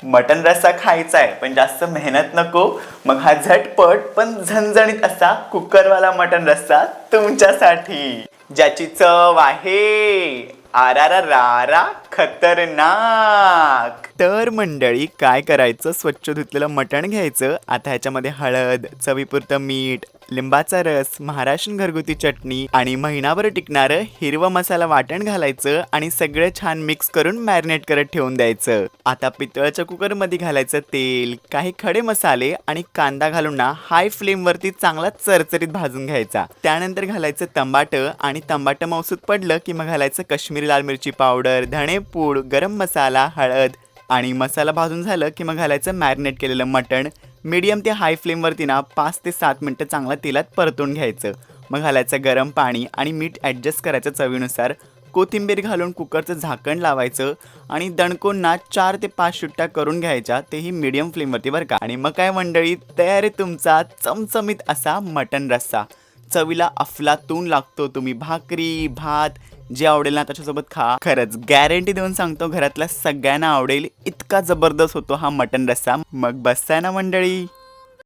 Mutton रस्सा खायचा आहे पण जास्त मेहनत नको, मग हा झटपट पण झणझणीत असा कुकरवाला मटन रस्सा तुमच्यासाठी, ज्याची चव आहे आरारारा खतरनाक. तर मंडळी काय करायचं, स्वच्छ धुतलेलं मटण घ्यायचं. आता ह्याच्यामध्ये हळद, चवीपुरतं मीठ, लिंबाचा रस, महाराष्ट्रीयन घरगुती चटणी आणि महिनाभर टिकणारं हिरवा मसाला वाटण घालायचं आणि सगळं छान मिक्स करून मॅरिनेट करत ठेवून द्यायचं. आता पितळच्या कुकरमध्ये घालायचं तेल, काही खडे मसाले आणि कांदा घालून ना हाय फ्लेम वरती चांगला चरचरीत भाजून घ्यायचा. त्यानंतर घालायचं टमाटर आणि टमाटर मौसूद पडलं की मग घालायचं काश्मीरी लाल मिरची पावडर, धणे पूड, गरम मसाला, हळद आणि मसाला भाजून झालं की मग घालायचं मॅरिनेट केलेलं मटण. मीडियम ते हाय फ्लेमवरती ना 5 ते 7 मिनटं चांगलं तेलात परतून घ्यायचं. मग घालायचं गरम पाणी आणि मीठ ॲडजस्ट करायचं चवीनुसार. कोथिंबीर घालून कुकरचं झाकण लावायचं आणि दणकून ना 4 ते 5 शिट्ट्या करून घ्यायच्या, तेही मीडियम फ्लेमवरती बरं का. आणि मग काय मंडळी, तयार आहे तुमचा चमचमीत असा मटन रस्सा. चवीला अफलातून लागतो. तुम्ही भाकरी, भात जे आवडेल ना त्याच्यासोबत खा. खरंच गॅरंटी देऊन सांगतो, घरातल्या सगळ्यांना आवडेल. इतका जबरदस्त होतो हा मटन रस्सा. मग बसताय ना मंडळी.